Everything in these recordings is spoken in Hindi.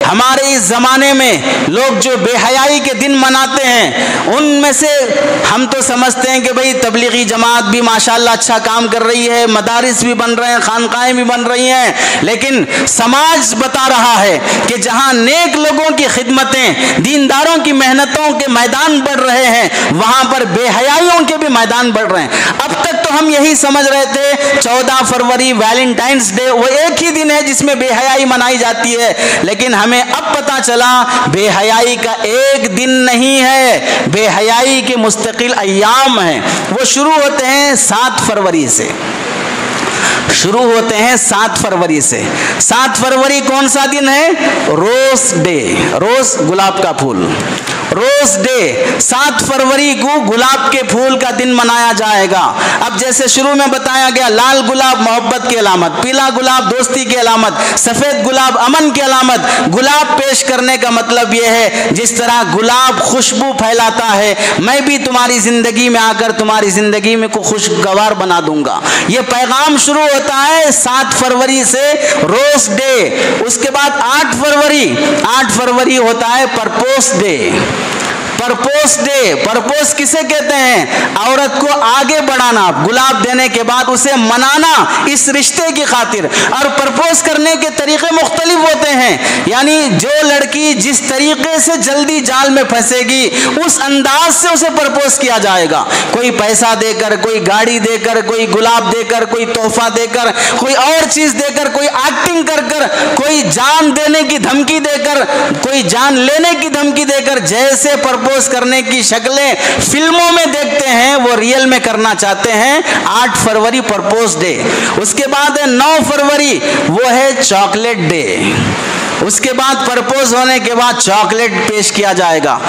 हमारे इस ज़माने में लोग जो बेहयाई के दिन मनाते हैं, उनमें से हम तो समझते हैं कि भाई तबलीगी जमात भी माशाल्लाह अच्छा काम कर रही है, मदारिस भी बन रहे हैं, खानकाएँ भी बन रही हैं, लेकिन समाज बता रहा है कि जहाँ नेक लोगों की खिदमतें, दीनदारों की मेहनतों के मैदान बढ़ रहे हैं, वहाँ पर बेहयाइयों के भी मैदान बढ़ रहे हैं। अब तक तो हम यही समझ रहे थे 14 फरवरी वैलेंटाइंस डे वो एक ही दिन है जिसमें बेहयाई मनाई जाती है, लेकिन हमें अब पता चला बेहयाई का एक दिन नहीं है, बेहयाई के मुस्तकिल अय्याम हैं। वो शुरू होते हैं 7 फरवरी से, शुरू होते हैं 7 फरवरी से। 7 फरवरी कौन सा दिन है? रोज डे, रोज गुलाब का फूल, रोज डे। 7 फरवरी को गुलाब के फूल का दिन मनाया जाएगा। अब जैसे शुरू में बताया गया, लाल गुलाब मोहब्बत की अलामत, पीला गुलाब दोस्ती की अलामत, सफेद गुलाब अमन की अलामत। गुलाब पेश करने का मतलब यह है, जिस तरह गुलाब खुशबू फैलाता है, मैं भी तुम्हारी जिंदगी में आकर तुम्हारी जिंदगी में को खुशगवार बना दूंगा। यह पैगाम शुरू होता है 7 फरवरी से, रोज डे। उसके बाद 8 फरवरी होता है propose day. Propose day, propose किसे कहते हैं? औरत को आगे बढ़ाना, गुलाब देने के बाद उसे मनाना इस रिश्ते की खातिर। और परपोज करने के तरीके मुख्तलिफ होते हैं, यानी जो लड़की जिस तरीके से जल्दी जाल में फंसेगी उस अंदाज से उसे परपोज किया जाएगा। कोई पैसा देकर, कोई गाड़ी देकर, कोई गुलाब देकर, कोई तोहफा देकर, कोई और चीज देकर, कोई एक्टिंग कर कर, कोई जान देने की धमकी देकर, कोई जान लेने की धमकी देकर, जैसे परपोज करने की शक्लें फिल्मों में देखते हैं वो रियल में करना चाहते हैं। 8 फरवरी परपोज डे। उसके बाद है 9 फरवरी, वो है चॉकलेट डे। उसके बाद परपोज होने के बाद चॉकलेट पेश किया जाएगा।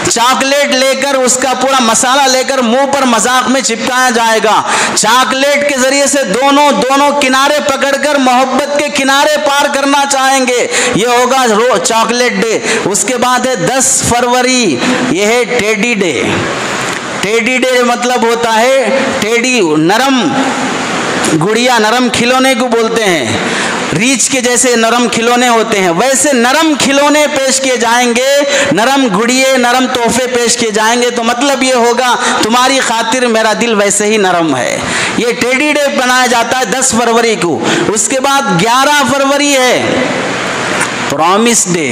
चॉकलेट लेकर उसका पूरा मसाला लेकर मुंह पर मजाक में चिपकाया जाएगा। चॉकलेट के जरिए से दोनों किनारे पकड़कर मोहब्बत के किनारे पार करना चाहेंगे। ये होगा चॉकलेट डे। उसके बाद है 10 फरवरी, यह है टेडी डे। टेडी डे मतलब होता है टेडी, नरम गुड़िया, नरम खिलौने को बोलते हैं। रीछ के जैसे नरम खिलौने होते हैं, वैसे नरम खिलौने पेश किए जाएंगे, नरम गुड़िए, नरम तोहफे पेश किए जाएंगे। तो मतलब ये होगा तुम्हारी खातिर मेरा दिल वैसे ही नरम है। ये टेडी डे बनाया जाता है 10 फरवरी को। उसके बाद 11 फरवरी है प्रॉमिस डे।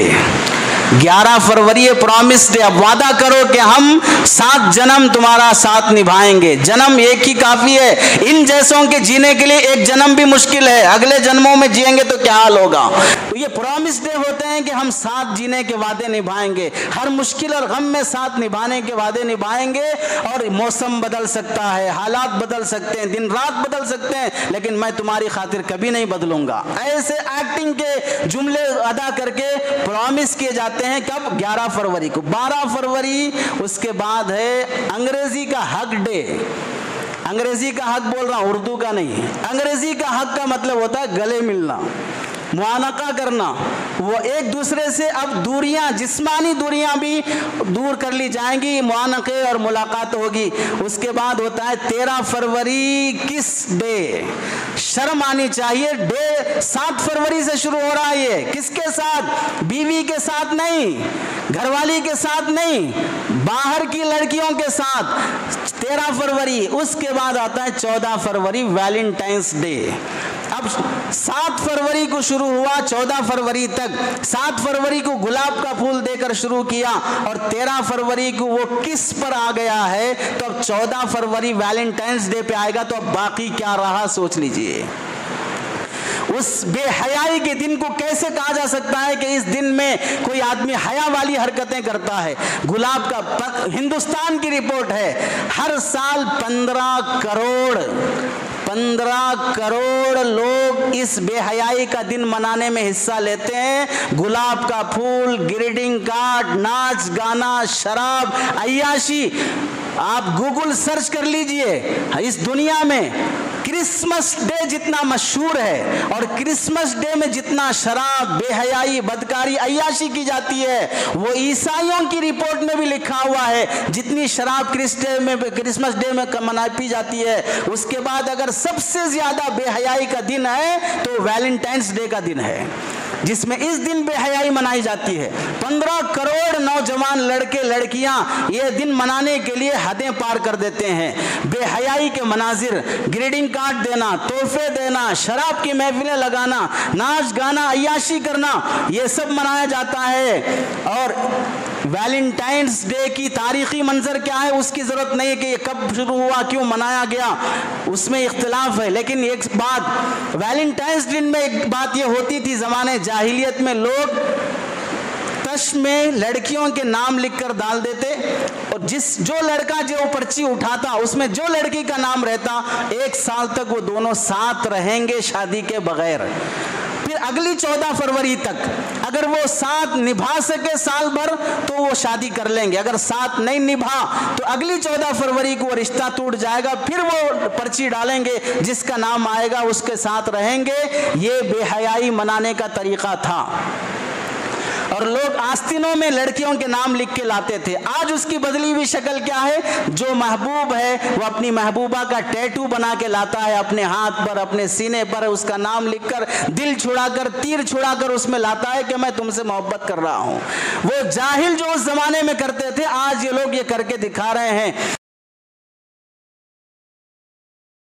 11 फरवरी है प्रॉमिस डे। अब वादा करो कि हम 7 जन्म तुम्हारा साथ निभाएंगे। जन्म एक ही काफी है, इन जैसों के जीने के लिए एक जन्म भी मुश्किल है, अगले जन्मों में जिएंगे तो क्या हाल होगा। तो ये प्रॉमिस डे होते हैं कि हम साथ जीने के वादे निभाएंगे, हर मुश्किल और गम में साथ निभाने के वादे निभाएंगे। और मौसम बदल सकता है, हालात बदल सकते हैं, दिन रात बदल सकते हैं, लेकिन मैं तुम्हारी खातिर कभी नहीं बदलूंगा। ऐसे एक्टिंग के जुमले अदा करके प्रॉमिस किए जाते हैं। कब? 11 फरवरी को। 12 फरवरी उसके बाद है अंग्रेजी का हक डे। अंग्रेजी का हक बोल रहा हूं, उर्दू का नहीं। अंग्रेजी का हक का मतलब होता है गले मिलना, मुआनका करना। वो एक दूसरे से अब दूरियां, जिस्मानी दूरियां भी दूर कर ली जाएंगी, मुआनके और मुलाकात होगी। उसके बाद होता है 13 फरवरी किस डे। शर्म आनी चाहिए, डे 7 फरवरी से शुरू हो रहा है। ये किसके साथ? बीवी के साथ नहीं, घरवाली के साथ नहीं, बाहर की लड़कियों के साथ। 13 फरवरी। उसके बाद आता है 14 फरवरी वैलेंटाइंस डे। अब 7 फरवरी को शुरू हुआ, 14 फरवरी तक। 7 फरवरी को गुलाब का फूल देकर शुरू किया और 13 फरवरी को वो किस पर आ गया है, तो अब 14 फरवरी वैलेंटाइंस डे पे आएगा। तो अब बाकी क्या रहा सोच लीजिए। उस बेहयाई के दिन को कैसे कहा जा सकता है कि इस दिन में कोई आदमी हया वाली हरकतें करता है। गुलाब का, हिंदुस्तान की रिपोर्ट है, हर साल 15 करोड़ लोग इस बेहयाई का दिन मनाने में हिस्सा लेते हैं। गुलाब का फूल, ग्रीटिंग कार्ड, नाच गाना, शराब, अय्याशी। आप गूगल सर्च कर लीजिए, इस दुनिया में क्रिसमस डे जितना मशहूर है और क्रिसमस डे में जितना शराब, बेहयाई, बदकारी, अय्याशी की जाती है, वो ईसाइयों की रिपोर्ट में भी लिखा हुआ है। जितनी शराब क्रिसमस डे में मनाई पी जाती है, उसके बाद अगर सबसे ज्यादा बेहयाई का दिन है तो वैलेंटाइंस डे का दिन है। जिसमें इस दिन बेहयाई मनाई जाती है। 15 करोड़ नौजवान लड़के लड़कियां ये दिन मनाने के लिए हदें पार कर देते हैं। बेहयाई के मनाजिर, ग्रीटिंग कार्ड देना, तोहफे देना, शराब की महफिलें लगाना, नाच गाना, अय्याशी करना, ये सब मनाया जाता है। और वैलेंटाइंस डे की तारीखी मंजर क्या है उसकी ज़रूरत नहीं है कि ये कब शुरू हुआ, क्यों मनाया गया, उसमें इख्तिलाफ है। लेकिन एक बात, वैलेंटाइंस डे में एक बात ये होती थी, ज़माने जाहिलियत में लोग तश में लड़कियों के नाम लिखकर डाल देते और जो लड़का जो पर्ची उठाता उसमें जो लड़की का नाम रहता, 1 साल तक वो दोनों साथ रहेंगे शादी के बगैर। फिर अगली 14 फरवरी तक अगर वो साथ निभा सके साल भर तो वो शादी कर लेंगे, अगर साथ नहीं निभा तो अगली 14 फरवरी को रिश्ता टूट जाएगा, फिर वो पर्ची डालेंगे, जिसका नाम आएगा उसके साथ रहेंगे। ये बेहयाई मनाने का तरीका था और लोग आस्तीनों में लड़कियों के नाम लिख के लाते थे। आज उसकी बदली हुई शक्ल क्या है, जो महबूब है वो अपनी महबूबा का टैटू बना के लाता है अपने हाथ पर, अपने सीने पर, उसका नाम लिखकर, दिल छुड़ाकर, तीर छुड़ाकर उसमें लाता है कि मैं तुमसे मोहब्बत कर रहा हूँ। वो जाहिल जो उस जमाने में करते थे, आज ये लोग ये करके दिखा रहे हैं।